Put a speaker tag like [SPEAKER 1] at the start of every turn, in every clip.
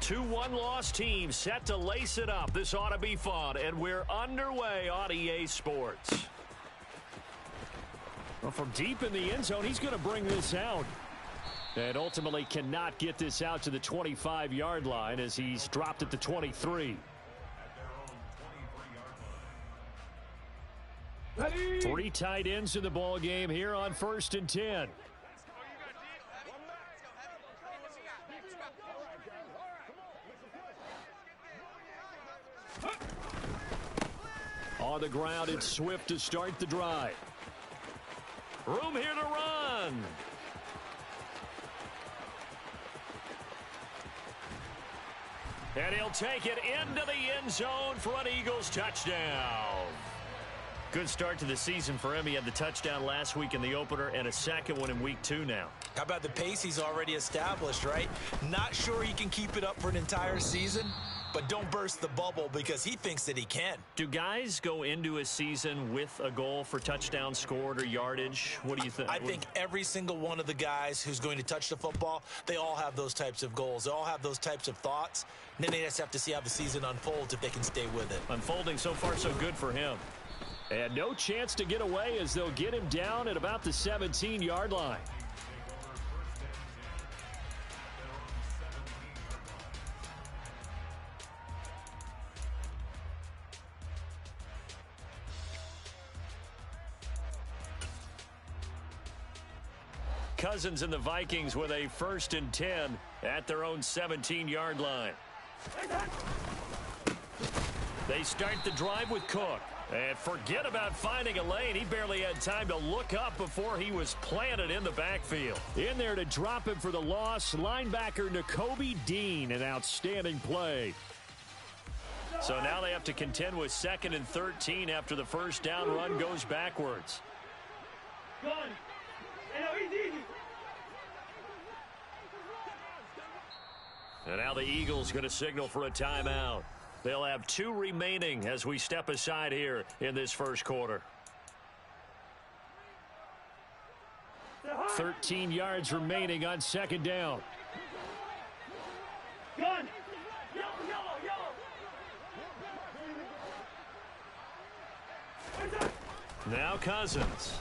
[SPEAKER 1] Two one-loss teams set to lace it up. This ought to be fun, and we're underway on EA Sports. Well, from deep in the end zone, he's going to bring this out. And ultimately cannot get this out to the 25-yard line as he's dropped at the 23. Ready. 3 tight ends in the ball game here on 1st and 10. On the ground, it's Swift to start the drive. Room here to run. And he'll take it into the end zone for an Eagles touchdown. Good start to the season for him. He had the touchdown last week in the opener and a second one in week 2 now.
[SPEAKER 2] How about the pace he's already established, right? Not sure he can keep it up for an entire season, but don't burst the bubble because he thinks that he can.
[SPEAKER 1] Do guys go into a season with a goal for touchdown scored or yardage? What do you think?
[SPEAKER 2] I think every single one of the guys who's going to touch the football, they all have those types of goals. They all have those types of thoughts. And then they just have to see how the season unfolds if they can stay with it.
[SPEAKER 1] Unfolding so far so good for him. And no chance to get away as they'll get him down at about the 17-yard line. Cousins and the Vikings with a 1st and 10 at their own 17-yard line. They start the drive with Cook. And forget about finding a lane. He barely had time to look up before he was planted in the backfield. In there to drop him for the loss, linebacker Nakobe Dean, an outstanding play. So now they have to contend with 2nd and 13 after the first down run goes backwards. And now the Eagles going to signal for a timeout. They'll have 2 remaining as we step aside here in this first quarter. 13 yards remaining on 2nd down. Gun. Now Cousins.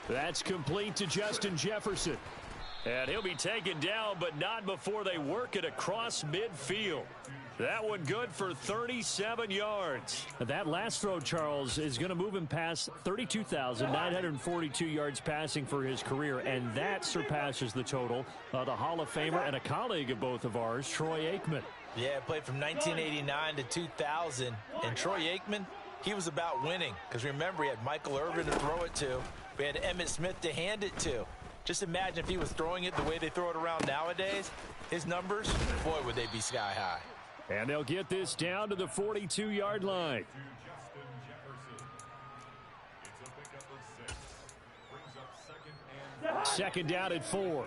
[SPEAKER 1] That's complete to Justin Jefferson. And he'll be taken down, but not before they work it across midfield. That one good for 37 yards.
[SPEAKER 3] That last throw, Charles, is going to move him past 32,942 yards passing for his career, and that surpasses the total of the Hall of Famer and a colleague of both of ours, Troy Aikman.
[SPEAKER 2] Yeah, played from 1989 to 2000, and Troy Aikman, he was about winning. Because remember, he had Michael Irvin to throw it to. We had Emmitt Smith to hand it to. Just imagine if he was throwing it the way they throw it around nowadays. His numbers, boy, would they be sky high.
[SPEAKER 3] And they'll get this down to the 42-yard line. Second down at 4.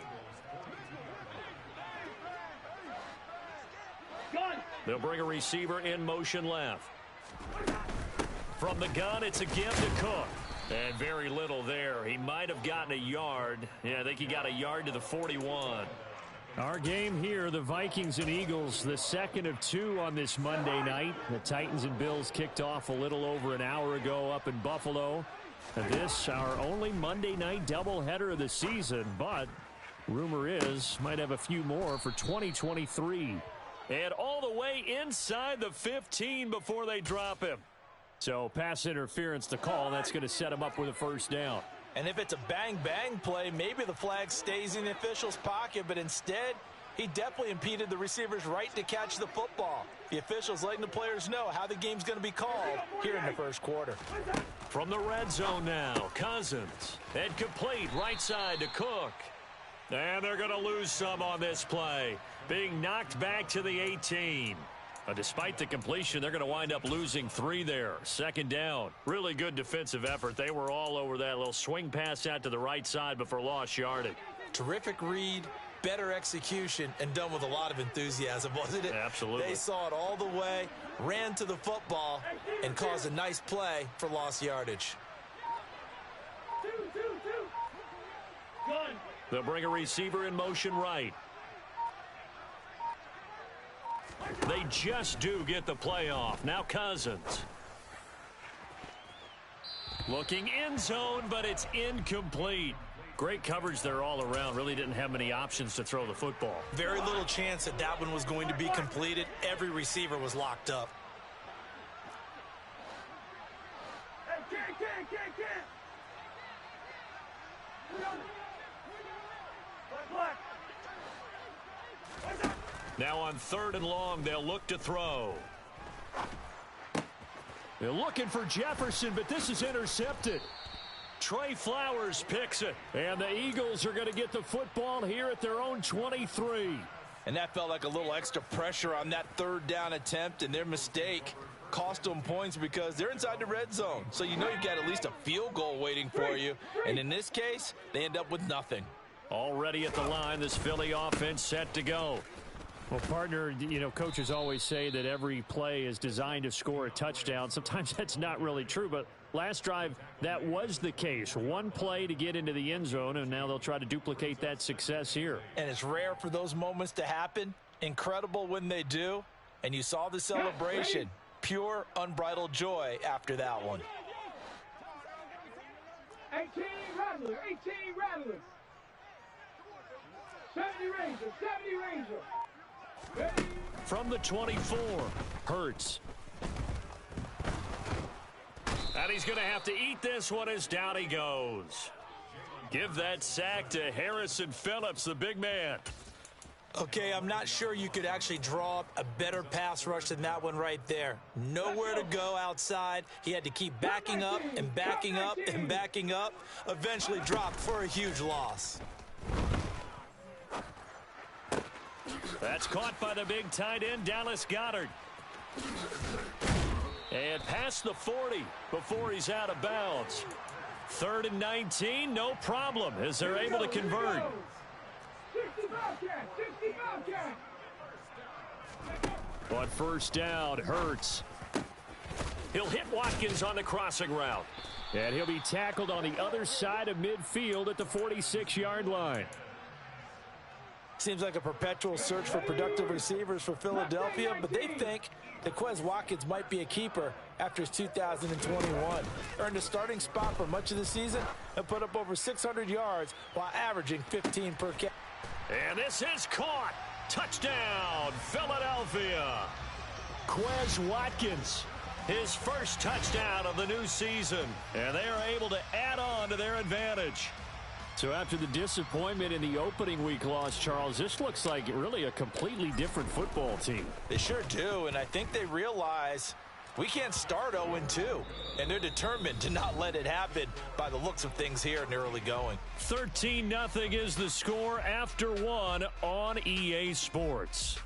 [SPEAKER 1] They'll bring a receiver in motion left. From the gun, it's a give to Cook. And very little there. He might have gotten a yard. Yeah, I think he got a yard to the 41.
[SPEAKER 3] Our game here, the Vikings and Eagles, the second of 2 on this Monday night. The Titans and Bills kicked off a little over an hour ago up in Buffalo. And this, our only Monday night doubleheader of the season, but rumor is might have a few more for 2023.
[SPEAKER 1] And all the way inside the 15 before they drop him.
[SPEAKER 3] So pass interference to call. That's going to set him up with a first down.
[SPEAKER 2] And if it's a bang-bang play, maybe the flag stays in the official's pocket, but instead, he definitely impeded the receiver's right to catch the football. The officials letting the players know how the game's going to be called here in the first quarter.
[SPEAKER 1] From the red zone now, Cousins. And complete right side to Cook. And they're going to lose some on this play. Being knocked back to the 18. Despite the completion, they're going to wind up losing 3 there. Second down. Really good defensive effort. They were all over that little swing pass out to the right side before lost yardage.
[SPEAKER 2] Terrific read, better execution, and done with a lot of enthusiasm, wasn't it?
[SPEAKER 1] Absolutely.
[SPEAKER 2] They saw it all the way, ran to the football, and caused a nice play for lost yardage.
[SPEAKER 1] They'll bring a receiver in motion right. They just do get the playoff. Now Cousins. Looking end zone, but it's incomplete. Great coverage there all around. Really didn't have many options to throw the football.
[SPEAKER 2] Very little chance that that one was going to be completed. Every receiver was locked up.
[SPEAKER 1] Now on 3rd and long, they'll look to throw.
[SPEAKER 3] They're looking for Jefferson, but this is intercepted.
[SPEAKER 1] Trey Flowers picks it.
[SPEAKER 3] And the Eagles are going to get the football here at their own 23.
[SPEAKER 2] And that felt like a little extra pressure on that 3rd down attempt, and their mistake cost them points because they're inside the red zone. So you know you've got at least a field goal waiting for you. And in this case, they end up with nothing.
[SPEAKER 1] Already at the line, this Philly offense set to go.
[SPEAKER 3] Well, partner, you know, coaches always say that every play is designed to score a touchdown. Sometimes that's not really true, but last drive, that was the case. One play to get into the end zone, and now they'll try to duplicate that success here.
[SPEAKER 2] And it's rare for those moments to happen. Incredible when they do. And you saw the celebration. Pure, unbridled joy after that one.
[SPEAKER 4] 18 Rattlers, 18 Rattlers. 70 Rangers, 70 Rangers.
[SPEAKER 1] From the 24, Hurts. And he's going to have to eat this one as down he goes. Give that sack to Harrison Phillips, the big man.
[SPEAKER 2] Okay, I'm not sure you could actually draw up a better pass rush than that one right there. Nowhere to go outside. He had to keep backing up and backing up and backing up. Eventually dropped for a huge loss.
[SPEAKER 1] That's caught by the big tight end, Dallas Goedert. And past the 40 before he's out of bounds. 3rd and 19, no problem, as they're able to convert.
[SPEAKER 4] 65
[SPEAKER 3] On 1st down, Hurts.
[SPEAKER 1] He'll hit Watkins on the crossing route.
[SPEAKER 3] And he'll be tackled on the other side of midfield at the 46-yard line.
[SPEAKER 2] Seems like a perpetual search for productive receivers for Philadelphia, but they think that Quez Watkins might be a keeper after his 2021. Earned a starting spot for much of the season and put up over 600 yards while averaging 15 per catch.
[SPEAKER 1] And this is caught. Touchdown, Philadelphia. Quez Watkins, his first touchdown of the new season. And they are able to add on to their advantage.
[SPEAKER 3] So after the disappointment in the opening week loss, Charles, this looks like really a completely different football team.
[SPEAKER 2] They sure do, and I think they realize we can't start 0-2, and they're determined to not let it happen by the looks of things here in the early going.
[SPEAKER 1] 13-0 is the score after one on EA Sports.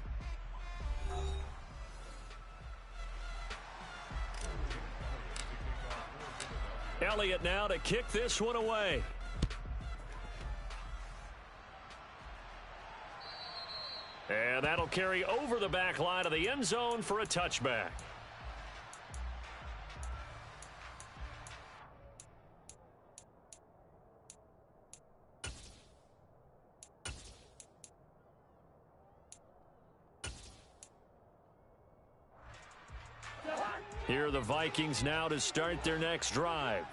[SPEAKER 1] Elliott now to kick this one away. And that'll carry over the back line of the end zone for a touchback. Here are the Vikings now to start their next drive.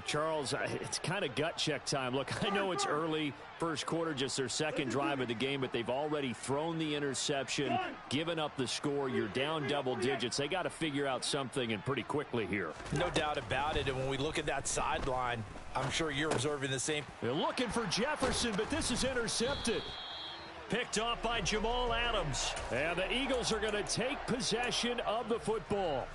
[SPEAKER 3] Charles, it's kind of gut check time. Look, I know it's early, first quarter, just their second drive of the game, but they've already thrown the interception, given up the score. You're down double digits. They got to figure out something, and pretty quickly here.
[SPEAKER 2] No doubt about it, and when we look at that sideline, I'm sure you're observing the same.
[SPEAKER 3] They're looking for Jefferson, but this is intercepted.
[SPEAKER 1] Picked off by Jamal Adams.
[SPEAKER 3] And the Eagles are going to take possession of the football.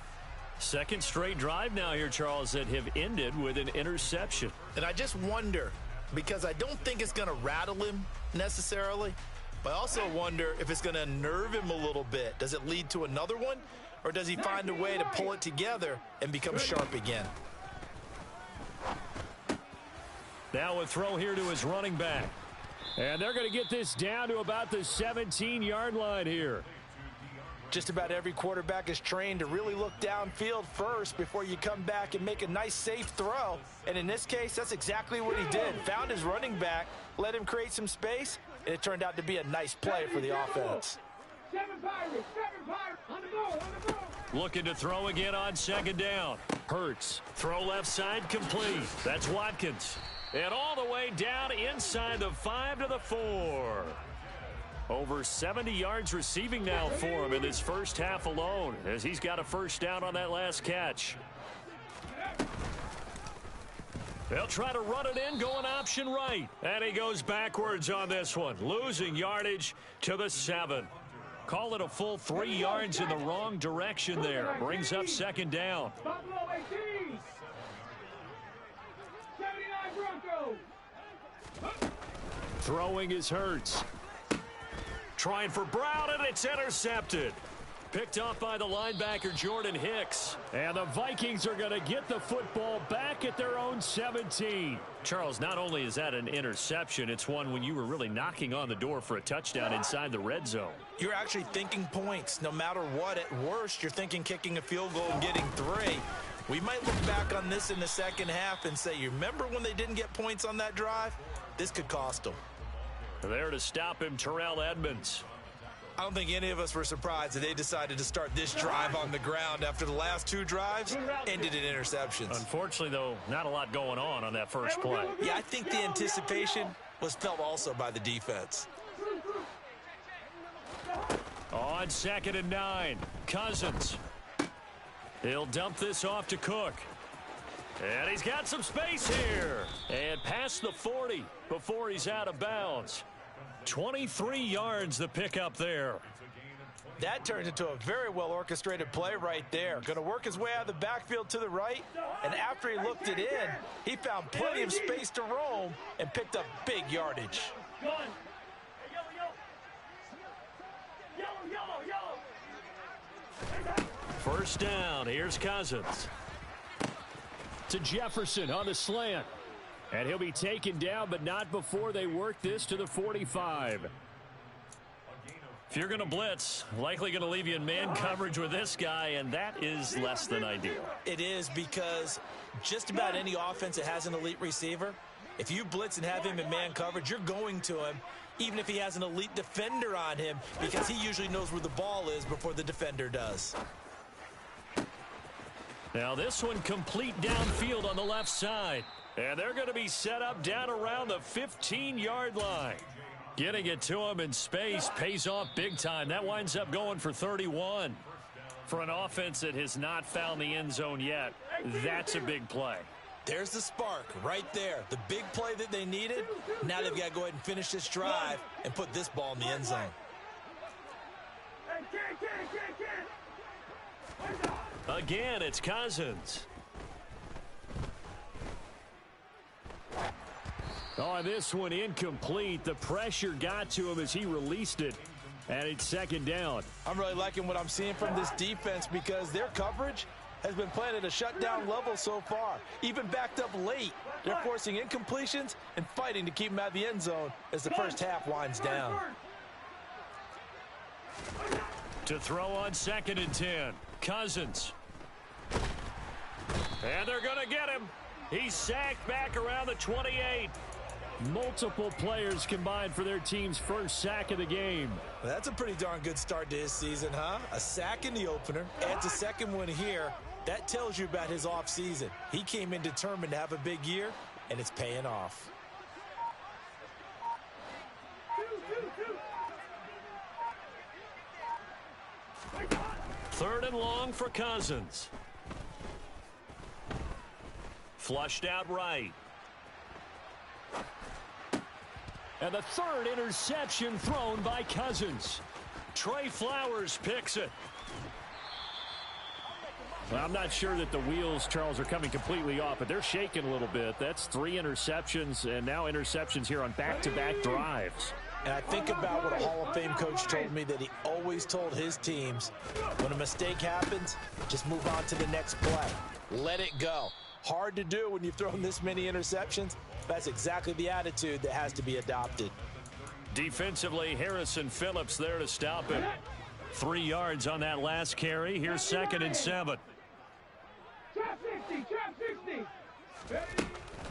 [SPEAKER 1] Second straight drive now here, Charles, that have ended with an interception.
[SPEAKER 2] And I just wonder, because I don't think it's going to rattle him necessarily, but I also wonder if it's going to unnerve him a little bit. Does it lead to another one, or does he find a way to pull it together and become sharp again?
[SPEAKER 1] Now a throw here to his running back.
[SPEAKER 3] And they're going to get this down to about the 17-yard line here.
[SPEAKER 2] Just about every quarterback is trained to really look downfield first before you come back and make a nice, safe throw. And in this case, that's exactly what he did. Found his running back, let him create some space, and it turned out to be a nice play for the offense.
[SPEAKER 4] Seven Pirates. On the ball.
[SPEAKER 1] Looking to throw again on second down. Hurts. Throw left side complete. That's Watkins. And all the way down inside the 5 to the 4. Over 70 yards receiving now for him in this first half alone, as he's got a first down on that last catch. They'll try to run it in, going option right. And he goes backwards on this one, losing yardage to the 7. Call it a full 3 yards in the wrong direction there. Brings up second down.
[SPEAKER 4] Buffalo 18. 79 Broncos.
[SPEAKER 3] Throwing is Hurts.
[SPEAKER 1] Trying for Brown, and it's intercepted. Picked off by the linebacker, Jordan Hicks.
[SPEAKER 3] And the Vikings are going to get the football back at their own 17.
[SPEAKER 1] Charles, not only is that an interception, it's one when you were really knocking on the door for a touchdown inside the red zone.
[SPEAKER 2] You're actually thinking points. No matter what, at worst, you're thinking kicking a field goal and getting 3. We might look back on this in the second half and say, you remember when they didn't get points on that drive? This could cost them.
[SPEAKER 1] There to stop him, Terrell Edmonds.
[SPEAKER 2] I don't think any of us were surprised that they decided to start this drive on the ground after the last 2 drives ended in interceptions.
[SPEAKER 1] Unfortunately, though, not a lot going on that first play.
[SPEAKER 2] Yeah, I think the anticipation was felt also by the defense.
[SPEAKER 1] On second and 9, Cousins. He'll dump this off to Cook. And he's got some space here. And past the 40 before he's out of bounds. 23 yards the pickup there.
[SPEAKER 2] That turns into a very well-orchestrated play right there. Going to work his way out of the backfield to the right. And after he looked it in, he found plenty of space to roam and picked up big yardage.
[SPEAKER 1] First down. Here's Cousins.
[SPEAKER 3] To Jefferson on the slant. And he'll be taken down, but not before they work this to the 45.
[SPEAKER 1] If you're going to blitz, likely going to leave you in man coverage with this guy, and that is less than ideal.
[SPEAKER 2] It is, because just about any offense that has an elite receiver, if you blitz and have him in man coverage, you're going to him, even if he has an elite defender on him, because he usually knows where the ball is before the defender does.
[SPEAKER 1] Now this one complete downfield on the left side. And they're going to be set up down around the 15-yard line. Getting it to him in space pays off big time. That winds up going for 31. For an offense that has not found the end zone yet, that's a big play.
[SPEAKER 2] There's the spark right there. The big play that they needed. Now they've got to go ahead and finish this drive and put this ball in the end zone.
[SPEAKER 1] Again, it's Cousins.
[SPEAKER 3] Oh, this one incomplete. The pressure got to him as he released it. And it's second down.
[SPEAKER 2] I'm really liking what I'm seeing from this defense, because their coverage has been playing at a shutdown level so far. Even backed up late, they're forcing incompletions and fighting to keep them out of the end zone as the first half winds down.
[SPEAKER 1] To throw on second and 10, Cousins. And they're going to get him. He's sacked back around the 28.
[SPEAKER 3] Multiple players combined for their team's first sack of the game.
[SPEAKER 2] Well, that's a pretty darn good start to his season, huh? A sack in the opener, adds a second one here. That tells you about his offseason. He came in determined to have a big year, and it's paying off.
[SPEAKER 1] Third and long for Cousins. Flushed out right.
[SPEAKER 3] And the third interception thrown by Cousins.
[SPEAKER 1] Trey Flowers picks it.
[SPEAKER 3] Well, I'm not sure that the wheels, Charles, are coming completely off, but they're shaking a little bit. That's 3 interceptions, and now interceptions here on back-to-back drives.
[SPEAKER 2] And I think about what a Hall of Fame coach told me that he always told his teams, when a mistake happens, just move on to the next play. Let it go. Hard to do when you've thrown this many interceptions. That's exactly the attitude that has to be adopted.
[SPEAKER 1] Defensively, Harrison Phillips there to stop him. 3 yards on that last carry. Here's second and 7.
[SPEAKER 4] Trap 60.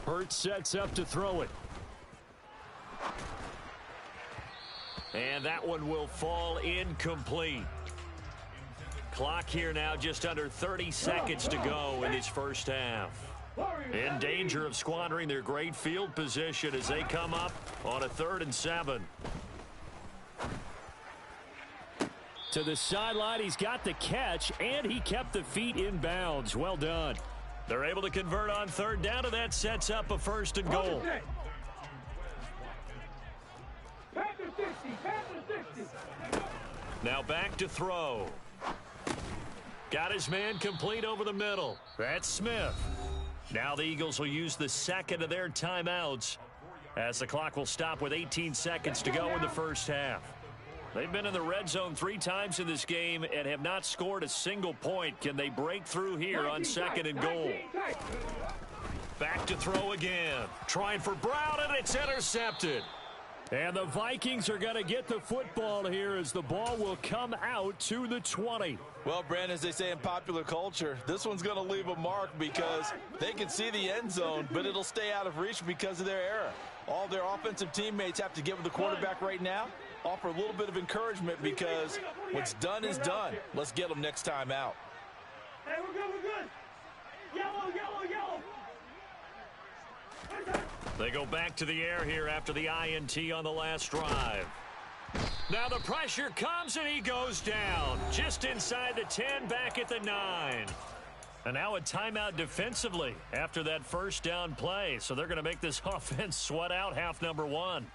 [SPEAKER 3] Hurts sets up to throw it.
[SPEAKER 1] And that one will fall incomplete. Clock here now just under 30 seconds to go in this first half. In danger of squandering their great field position as they come up on a 3rd and 7.
[SPEAKER 3] To the sideline, he's got the catch, and he kept the feet in bounds. Well done.
[SPEAKER 1] They're able to convert on 3rd down, and that sets up a 1st and goal. Now back to throw. Got his man complete over the middle. That's Smith. Now the Eagles will use the second of their timeouts as the clock will stop with 18 seconds to go in the first half. They've been in the red zone 3 times in this game and have not scored a single point. Can they break through here on 2nd and goal? Back to throw again. Trying for Brown, and it's intercepted.
[SPEAKER 3] And the Vikings are going to get the football here as the ball will come out to the 20.
[SPEAKER 2] Well, Brandon, as they say in popular culture, this one's going to leave a mark because they can see the end zone, but it'll stay out of reach because of their error. All their offensive teammates have to give the quarterback right now, offer a little bit of encouragement because what's done is done. Let's get them next time out.
[SPEAKER 4] Hey, we're good, we're good. Yellow, yellow, yellow.
[SPEAKER 1] They go back to the air here after the INT on the last drive. Now the pressure comes and he goes down. Just inside the 10, back at the 9. And now a timeout defensively after that first down play. So they're going to make this offense sweat out half number 1.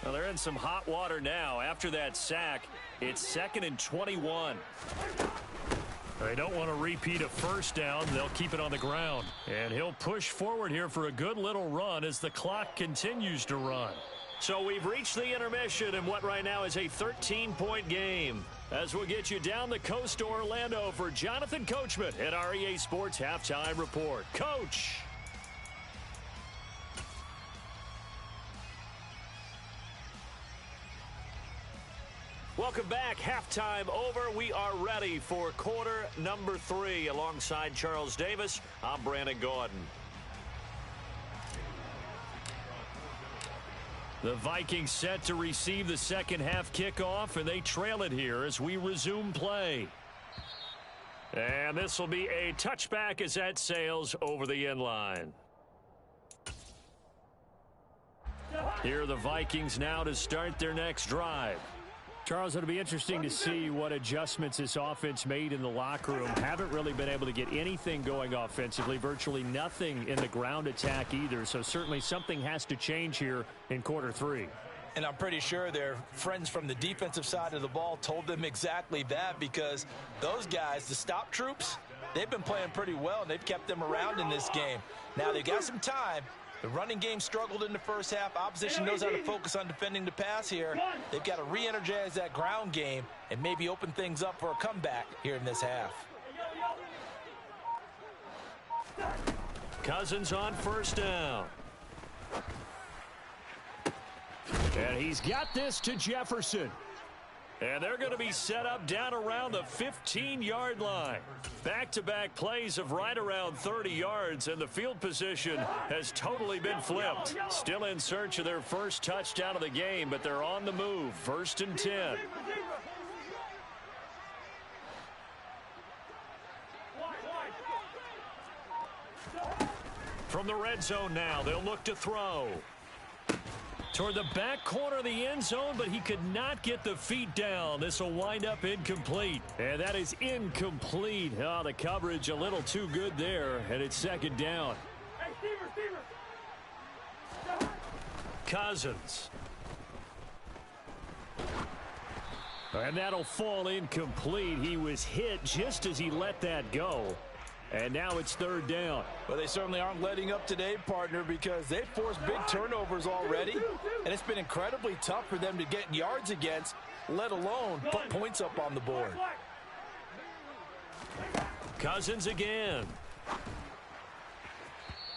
[SPEAKER 1] Well, they're in some hot water now. After that sack, it's 2nd and 21. They don't want to repeat a first down. They'll keep it on the ground. And he'll push forward here for a good little run as the clock continues to run. So we've reached the intermission in what right now is a 13-point game. As we'll get you down the coast to Orlando for Jonathan Coachman at our EA Sports Halftime Report. Coach. Welcome back. Halftime over. We are ready for quarter number 3. Alongside Charles Davis, I'm Brandon Gordon. The Vikings set to receive the second half kickoff, and they trail it here as we resume play. And this will be a touchback as that sails over the end line. Here are the Vikings now to start their next drive.
[SPEAKER 3] Charles, it'll be interesting to see what adjustments this offense made in the locker room. Haven't really been able to get anything going offensively, virtually nothing in the ground attack either. So certainly something has to change here in quarter 3.
[SPEAKER 2] And I'm pretty sure their friends from the defensive side of the ball told them exactly that, because those guys, the stop troops, they've been playing pretty well, and they've kept them around in this game. Now they've got some time. The running game struggled in the first half. Opposition knows how to focus on defending the pass here. They've got to re-energize that ground game and maybe open things up for a comeback here in this half.
[SPEAKER 1] Cousins on first down.
[SPEAKER 3] And he's got this to Jefferson.
[SPEAKER 1] And they're going to be set up down around the 15-yard line. Back-to-back plays of right around 30 yards, and the field position has totally been flipped. Still in search of their first touchdown of the game, but they're on the move. 1st and 10. From the red zone now, they'll look to throw. Toward the back corner of the end zone, but he could not get the feet down. This will wind up incomplete. And that is incomplete. Oh, the coverage a little too good there, and it's 2nd down.
[SPEAKER 4] Hey, receiver.
[SPEAKER 1] Cousins.
[SPEAKER 3] And that'll fall incomplete. He was hit just as he let that go. And now it's 3rd down.
[SPEAKER 2] Well, they certainly aren't letting up today, partner, because they've forced big turnovers already, and it's been incredibly tough for them to get yards against, let alone put points up on the board.
[SPEAKER 1] Cousins again.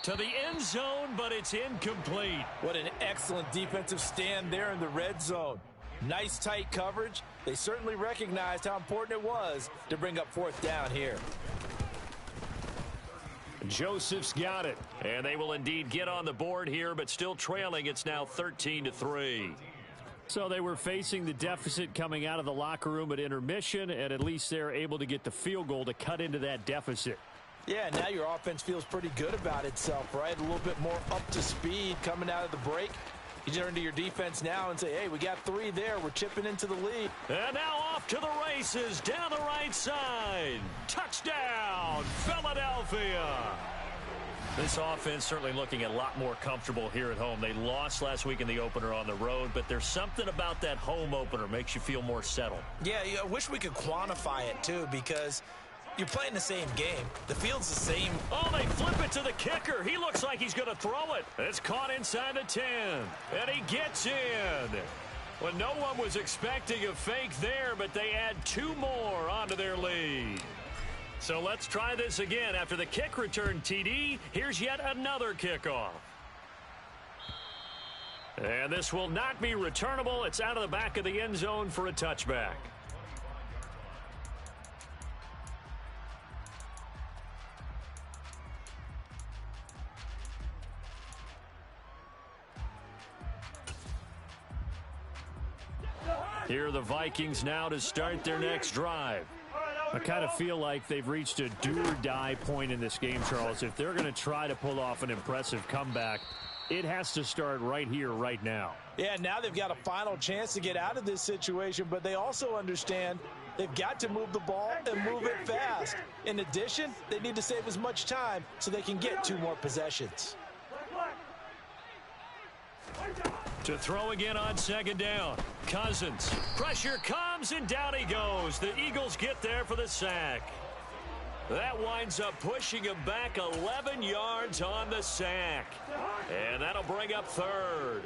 [SPEAKER 1] To the end zone, but it's incomplete.
[SPEAKER 2] What an excellent defensive stand there in the red zone. Nice tight coverage. They certainly recognized how important it was to bring up 4th down here.
[SPEAKER 3] Joseph's got it.
[SPEAKER 1] And they will indeed get on the board here, but still trailing. It's now 13-3.
[SPEAKER 3] So they were facing the deficit coming out of the locker room at intermission, and at least they're able to get the field goal to cut into that deficit.
[SPEAKER 2] Yeah, now your offense feels pretty good about itself, right? A little bit more up to speed coming out of the break. You turn to your defense now and say, hey, we got 3 there. We're chipping into the lead.
[SPEAKER 1] And now off to the races down the right side. Touchdown, Philadelphia. This offense certainly looking a lot more comfortable here at home. They lost last week in the opener on the road, but there's something about that home opener makes you feel more settled.
[SPEAKER 2] Yeah, I wish we could quantify it, too, because you're playing the same game. The field's the same.
[SPEAKER 1] Oh, they flip it to the kicker. He looks like he's going to throw it. It's caught inside the 10, and he gets in. Well, no one was expecting a fake there, but they add 2 more onto their lead. So let's try this again. After the kick return TD, here's yet another kickoff. And this will not be returnable. It's out of the back of the end zone for a touchback. Here are the Vikings now to start their next drive.
[SPEAKER 3] I kind of feel like they've reached a do-or-die point in this game, Charles. If they're going to try to pull off an impressive comeback, it has to start right here, right now.
[SPEAKER 2] Yeah, now they've got a final chance to get out of this situation, but they also understand they've got to move the ball and move it fast. In addition, they need to save as much time so they can get 2 more possessions.
[SPEAKER 1] To throw again on second down. Cousins. Pressure comes, and down he goes. The Eagles get there for the sack. That winds up pushing him back 11 yards on the sack. And that'll bring up 3rd.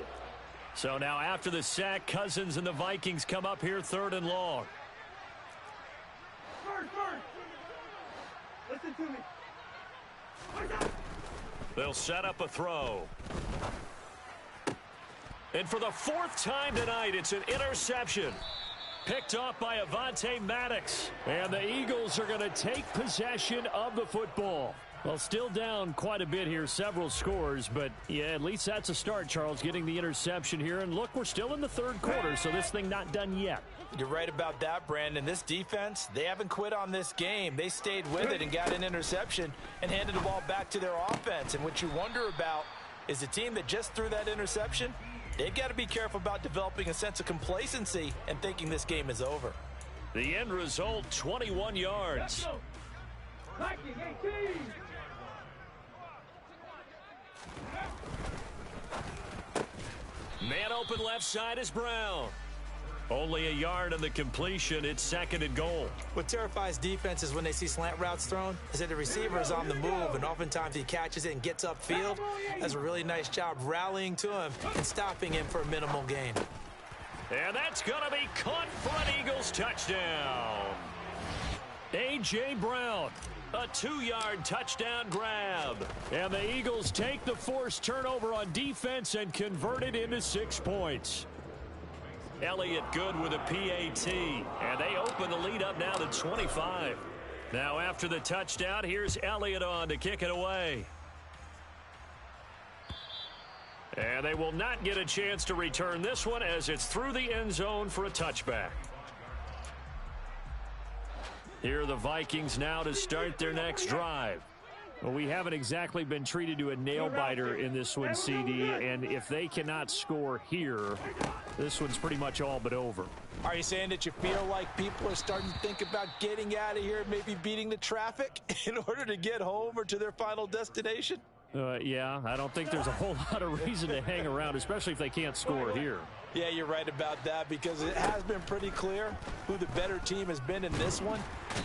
[SPEAKER 1] So now after the sack, Cousins and the Vikings come up here 3rd and long.
[SPEAKER 4] Listen to me.
[SPEAKER 1] They'll set up a throw. And for the 4th time tonight, it's an interception. Picked off by Avonte Maddox. And the Eagles are going to take possession of the football. Well, still down quite a bit here, several scores. But, yeah, at least that's a start, Charles, getting the interception here. And, look, we're still in the 3rd quarter, so this thing not done yet.
[SPEAKER 2] You're right about that, Brandon. This defense, they haven't quit on this game. They stayed with it and got an interception and handed the ball back to their offense. And what you wonder about is the team that just threw that interception, they've got to be careful about developing a sense of complacency and thinking this game is over.
[SPEAKER 1] The end result, 21 yards. Man open left side is Brown. Only a yard on the completion. It's 2nd and goal.
[SPEAKER 2] What terrifies defenses when they see slant routes thrown is that the receiver is on the move, and oftentimes he catches it and gets upfield. Does a really nice job rallying to him and stopping him for a minimal gain.
[SPEAKER 1] And that's going to be caught for an Eagles touchdown. A.J. Brown, a 2-yard touchdown grab. And the Eagles take the forced turnover on defense and convert it into 6 points. Elliott good with a PAT, and they open the lead up now to 25. Now after the touchdown, here's Elliott on to kick it away. And they will not get a chance to return this one as it's through the end zone for a touchback. Here are the Vikings now to start their next drive.
[SPEAKER 3] Well, we haven't exactly been treated to a nail-biter in this one, CD, and if they cannot score here, this one's pretty much all but over.
[SPEAKER 2] Are you saying that you feel like people are starting to think about getting out of here, maybe beating the traffic in order to get home or to their final destination?
[SPEAKER 3] Yeah, I don't think there's a whole lot of reason to hang around, especially if they can't score here.
[SPEAKER 2] Yeah, you're right about that because it has been pretty clear who the better team has been in this one.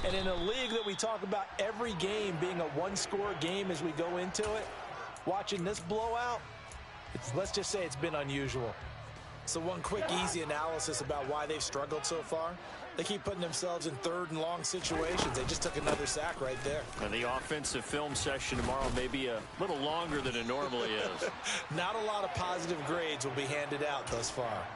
[SPEAKER 2] And in a league that we talk about every game being a one-score game as we go into it, watching this blowout, let's just say it's been unusual. So one quick, easy analysis about why they've struggled so far. They keep putting themselves in 3rd and long situations. They just took another sack right there.
[SPEAKER 1] And the offensive film session tomorrow may be a little longer than it normally is.
[SPEAKER 2] Not a lot of positive grades will be handed out thus far.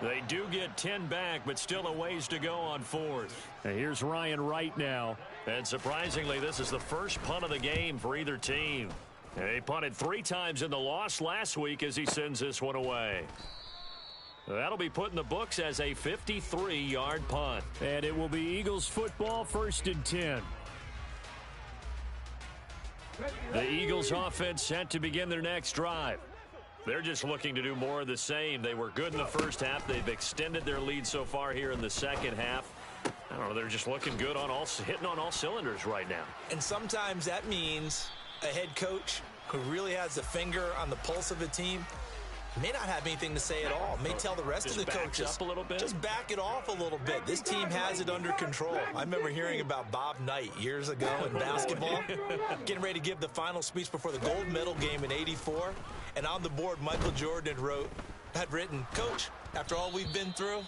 [SPEAKER 1] They do get 10 back, but still a ways to go on 4th.
[SPEAKER 3] And here's Ryan Wright now.
[SPEAKER 1] And surprisingly, this is the first punt of the game for either team. And he punted 3 times in the loss last week as he sends this one away. That'll be put in the books as a 53-yard punt.
[SPEAKER 3] And it will be Eagles football, 1st and 10. The Eagles offense set to begin their next drive.
[SPEAKER 1] They're just looking to do more of the same. They were good in the first half. They've extended their lead so far here in the second half. I don't know, they're just looking good on hitting on all cylinders right now.
[SPEAKER 2] And sometimes that means a head coach who really has a finger on the pulse of a team may not have anything to say at all. May tell the rest of the coaches
[SPEAKER 1] up a little bit.
[SPEAKER 2] Just back it off a little bit. This team has it under control. I remember hearing about Bob Knight years ago in basketball, getting ready to give the final speech before the gold medal game in '84. And on the board, Michael Jordan had written, "Coach, after all we've been through,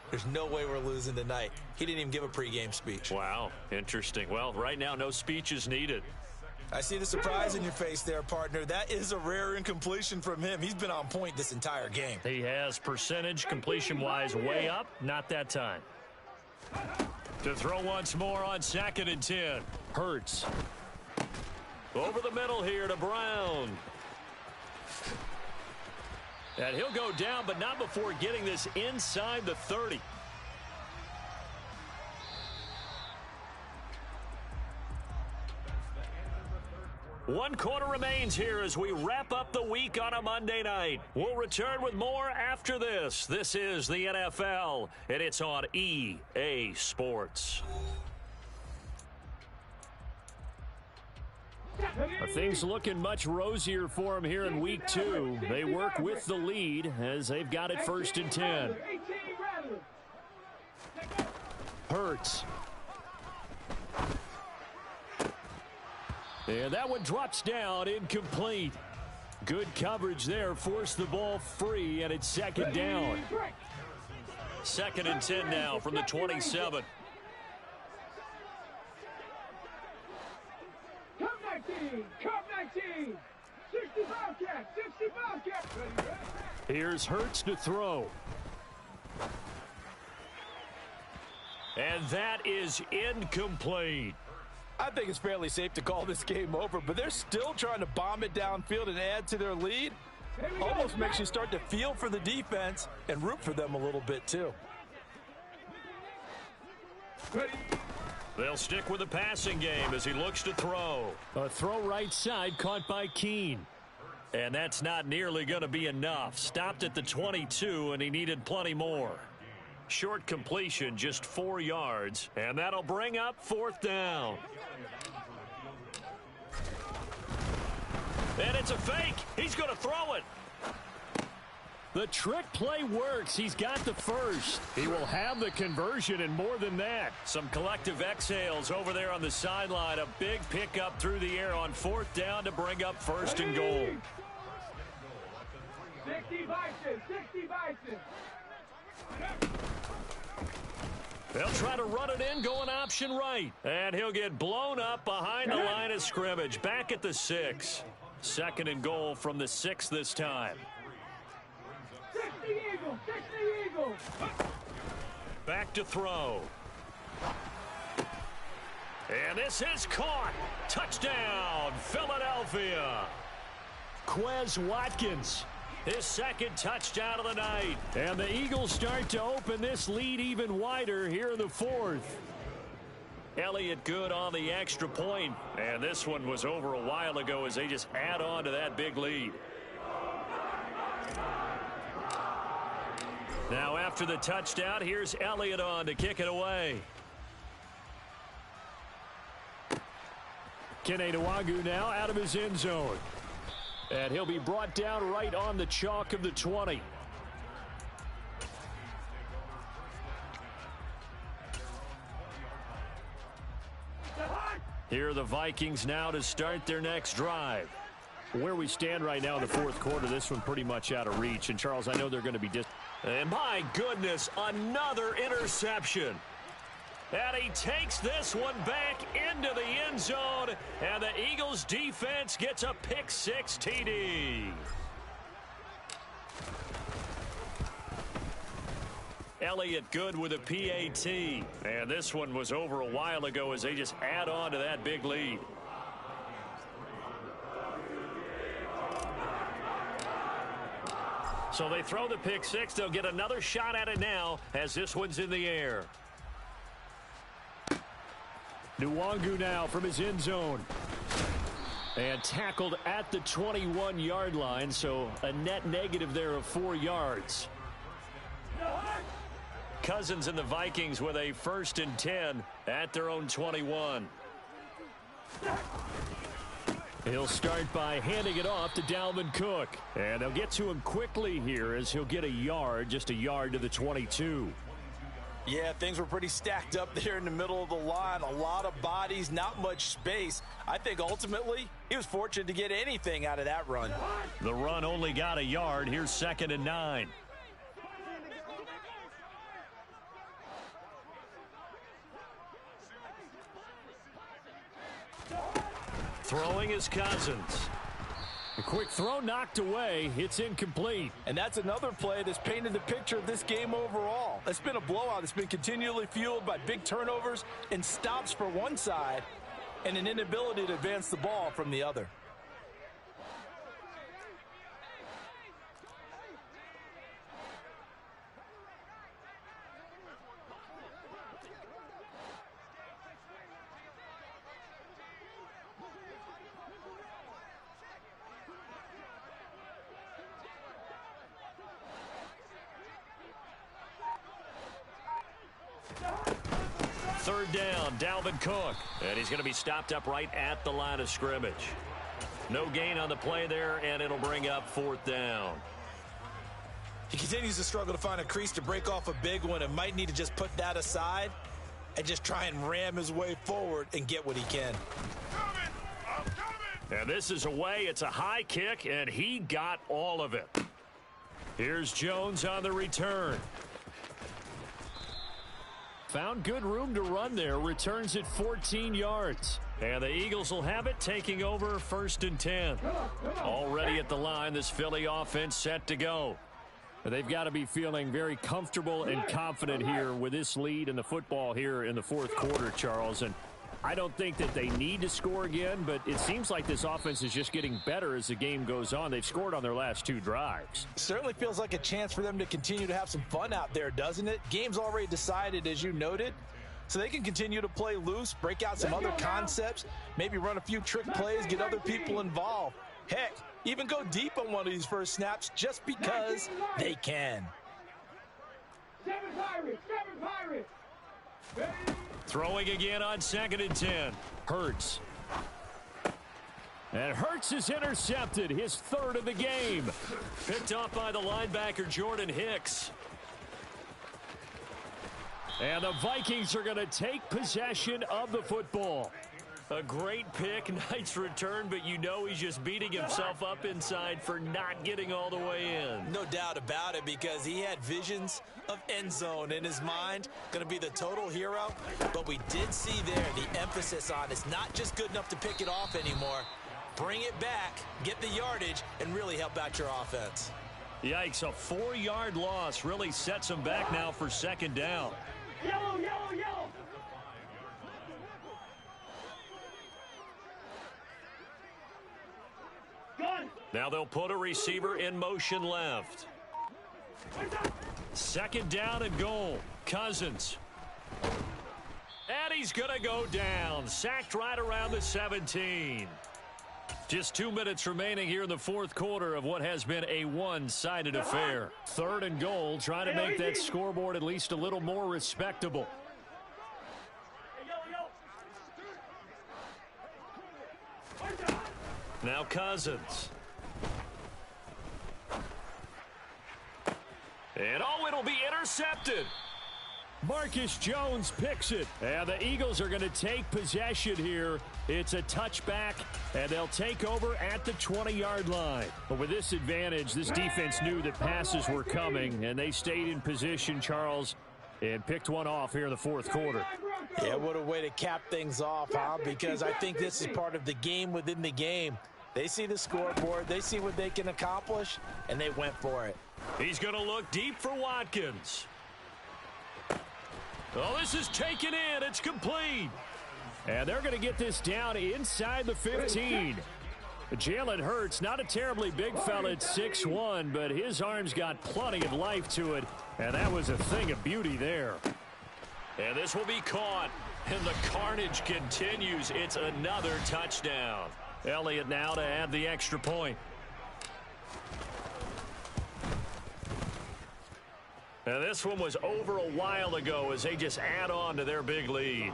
[SPEAKER 2] there's no way we're losing tonight." He didn't even give a pregame speech.
[SPEAKER 1] Wow, interesting. Well, right now, no speech is needed.
[SPEAKER 2] I see the surprise in your face there, partner. That is a rare incompletion from him. He's been on point this entire game.
[SPEAKER 3] He has percentage completion-wise way up. Not that time.
[SPEAKER 1] To throw once more on 2nd and 10.
[SPEAKER 3] Hurts.
[SPEAKER 1] Over the middle here to Brown. And he'll go down, but not before getting this inside the 30. One quarter remains here as we wrap up the week on a Monday night. We'll return with more after this. This is the NFL, and it's on EA Sports.
[SPEAKER 3] Things looking much rosier for them here in week 2. They work with the lead as they've got it 1st and 10. Hurts. And that one drops down, incomplete. Good coverage there, forced the ball free, and it's 2nd down.
[SPEAKER 1] 2nd and 10 now from the 27.
[SPEAKER 4] Come 19, come 19. 65 cap, 65 cap.
[SPEAKER 3] Here's Hurts to throw.
[SPEAKER 1] And that is incomplete.
[SPEAKER 2] I think it's fairly safe to call this game over, but they're still trying to bomb it downfield and add to their lead. Almost makes you start to feel for the defense and root for them a little bit, too.
[SPEAKER 1] They'll stick with the passing game as he looks to throw.
[SPEAKER 3] A throw right side caught by Keene.
[SPEAKER 1] And that's not nearly going to be enough. Stopped at the 22, and he needed plenty more. Short completion, just 4 yards, and that'll bring up 4th down. And it's a fake. He's going to throw it.
[SPEAKER 3] The trick play works. He's got the first. He will have the conversion and more than that.
[SPEAKER 1] Some collective exhales over there on the sideline. A big pickup through the air on 4th down to bring up 1st and goal.
[SPEAKER 4] 60 Bison, 60 Bison.
[SPEAKER 1] They'll try to run it in, going option right. And he'll get blown up behind the line of scrimmage. Back at the 6. 2nd and goal from the 6 this time.
[SPEAKER 4] 60 Eagles, 60 Eagles.
[SPEAKER 1] Back to throw. And this is caught. Touchdown, Philadelphia.
[SPEAKER 3] Quez Watkins.
[SPEAKER 1] His 2nd touchdown of the night.
[SPEAKER 3] And the Eagles start to open this lead even wider here in the 4th.
[SPEAKER 1] Elliott good on the extra point. And this one was over a while ago as they just add on to that big lead. Now after the touchdown, here's Elliott on to kick it away.
[SPEAKER 3] Kene Nwangwu now out of his end zone. And he'll be brought down right on the chalk of the 20. Here are the Vikings now to start their next drive. Where we stand right now in the 4th quarter, this one pretty much out of reach. And, Charles, I know they're going to be
[SPEAKER 1] and my goodness, another interception. And he takes this one back into the end zone, and the Eagles defense gets a pick-6 TD. Elliott good with a PAT. And this one was over a while ago as they just add on to that big lead. So they throw the pick six. They'll get another shot at it now as this one's in the air.
[SPEAKER 3] Nwangu now from his end zone. And tackled at the 21-yard line, so a net negative there of 4 yards.
[SPEAKER 1] Cousins and the Vikings with a 1st and 10 at their own 21.
[SPEAKER 3] He'll start by handing it off to Dalvin Cook. And they'll get to him quickly here as he'll get a yard, just a yard to the 22.
[SPEAKER 2] Yeah, things were pretty stacked up there in the middle of the line. A lot of bodies, not much space. I think ultimately he was fortunate to get anything out of that run.
[SPEAKER 1] The run only got a yard. Here's 2nd and 9. Throwing is Cousins.
[SPEAKER 3] A quick throw knocked away. It's incomplete.
[SPEAKER 2] And that's another play that's painted the picture of this game overall. It's been a blowout. It's been continually fueled by big turnovers and stops for one side and an inability to advance the ball from the other.
[SPEAKER 1] Third down, Dalvin Cook. And he's going to be stopped up right at the line of scrimmage. No gain on the play there, and it'll bring up 4th down.
[SPEAKER 2] He continues to struggle to find a crease to break off a big one and might need to just put that aside and just try and ram his way forward and get what he can.
[SPEAKER 1] And this is away. It's a high kick, and he got all of it. Here's Jones on the return.
[SPEAKER 3] Found good room to run there. Returns it 14 yards.
[SPEAKER 1] And the Eagles will have it, taking over 1st and 10. Already at the line, this Philly offense set to go.
[SPEAKER 3] They've got to be feeling very comfortable and confident here with this lead in the football here in the 4th quarter, Charles. And I don't think that they need to score again, but it seems like this offense is just getting better as the game goes on. They've scored on their last 2 drives.
[SPEAKER 2] Certainly feels like a chance for them to continue to have some fun out there, doesn't it? Game's already decided, as you noted, so they can continue to play loose, break out some other concepts, maybe run a few trick plays, get other people involved. Heck, even go deep on one of these first snaps just because they can.
[SPEAKER 4] 7 Pirates! 7 Pirates! Ready?
[SPEAKER 1] Throwing again on 2nd and 10.
[SPEAKER 3] Hurts. And Hurts is intercepted, his 3rd of the game.
[SPEAKER 1] Picked off by the linebacker, Jordan Hicks.
[SPEAKER 3] And the Vikings are going to take possession of the football.
[SPEAKER 1] A great pick, nice return, but you know he's just beating himself up inside for not getting all the way in.
[SPEAKER 2] No doubt about it, because he had visions of end zone in his mind. Going to be the total hero. But we did see there the emphasis on it's not just good enough to pick it off anymore. Bring it back, get the yardage, and really help out your offense.
[SPEAKER 1] Yikes, a 4-yard loss really sets him back now for 2nd down.
[SPEAKER 4] Yellow, yellow, yellow!
[SPEAKER 1] Now they'll put a receiver in motion left. 2nd down and goal. Cousins. And he's going to go down. Sacked right around the 17. Just 2 minutes remaining here in the 4th quarter of what has been a one-sided affair. 3rd and goal, trying to make that scoreboard at least a little more respectable. Now Cousins. And it'll be intercepted.
[SPEAKER 3] Marcus Jones picks it. And the Eagles are going to take possession here. It's a touchback, and they'll take over at the 20-yard line. But with this advantage, this defense knew that passes were coming, and they stayed in position, Charles, and picked one off here in the 4th quarter.
[SPEAKER 2] Yeah, what a way to cap things off, huh? Because I think this is part of the game within the game. They see the scoreboard, they see what they can accomplish, and they went for it.
[SPEAKER 1] He's going to look deep for Watkins.
[SPEAKER 3] Oh, this is taken in. It's complete. And they're going to get this down inside the 15. Jalen Hurts, not a terribly big fella at 6'1", but his arm's got plenty of life to it, and that was a thing of beauty there.
[SPEAKER 1] And this will be caught, and the carnage continues. It's another touchdown. Elliott now to add the extra point. And this one was over a while ago as they just add on to their big lead.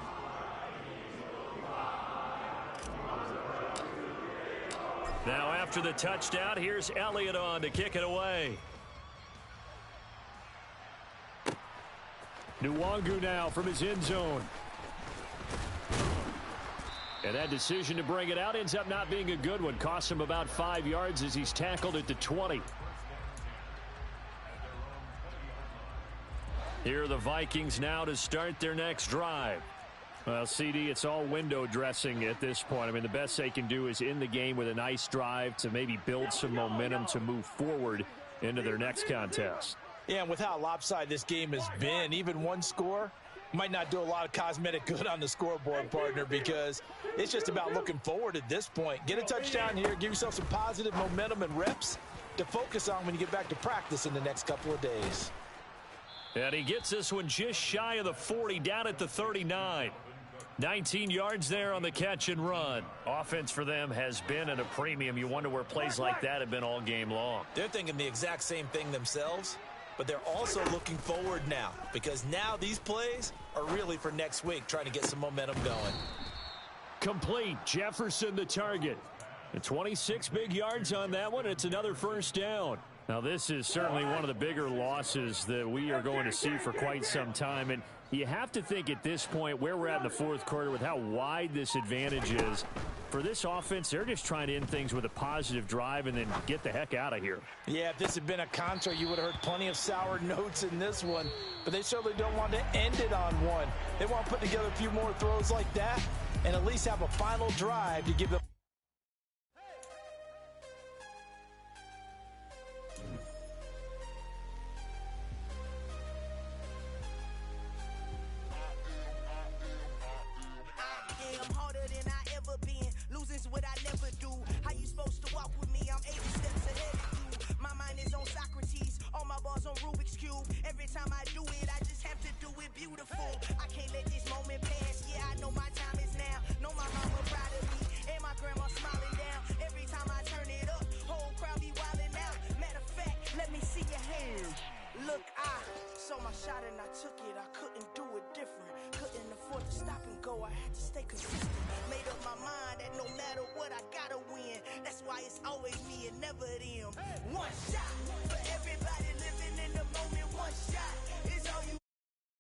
[SPEAKER 1] Now after the touchdown, here's Elliott on to kick it away.
[SPEAKER 3] Nwangu now from his end zone. And that decision to bring it out ends up not being a good one. Costs him about 5 yards as he's tackled at the 20. Here are the Vikings now to start their next drive. Well, CD, it's all window dressing at this point. I mean, the best they can do is end the game with a nice drive to maybe build some momentum to move forward into their next contest.
[SPEAKER 2] Yeah, and with how lopsided this game has been, even one score might not do a lot of cosmetic good on the scoreboard, partner, because it's just about looking forward at this point. Get a touchdown here, give yourself some positive momentum and reps to focus on when you get back to practice in the next couple of days.
[SPEAKER 1] And he gets this one just shy of the 40, down at the 39. 19 yards there on the catch and run. Offense for them has been at a premium. You wonder where plays like that have been all game long.
[SPEAKER 2] They're thinking the exact same thing themselves, but they're also looking forward now, because now these plays are really for next week, trying to get some momentum going.
[SPEAKER 3] Complete. Jefferson the target. And 26 big yards on that one. It's another first down. Now, this is certainly one of the bigger losses that we are going to see for quite some time. And you have to think at this point where we're at in the fourth quarter with how wide this advantage is. For this offense, they're just trying to end things with a positive drive and then get the heck out of here.
[SPEAKER 2] Yeah, if this had been a concert, you would have heard plenty of sour notes in this one. But they certainly don't want to end it on one. They want to put together a few more throws like that and at least have a final drive to give them.
[SPEAKER 5] What I never do. How you supposed to walk with me? I'm 80 steps ahead of you. My mind is on Socrates, all my bars on Rubik's Cube. Every time I do it, I just have to do it beautiful. I can't let this moment pass. Yeah, I know my time is now. Know my mama proud of me, and my grandma smiling down. Every time I turn it up, whole crowd be wilding out. Matter of fact, let me see your hands. Look, I saw my shot and I took it. I couldn't do it different. Couldn't afford to stop and go. I had to stay consistent. Made up my mind that no matter what, I gotta win. That's why it's always me and never them. One shot.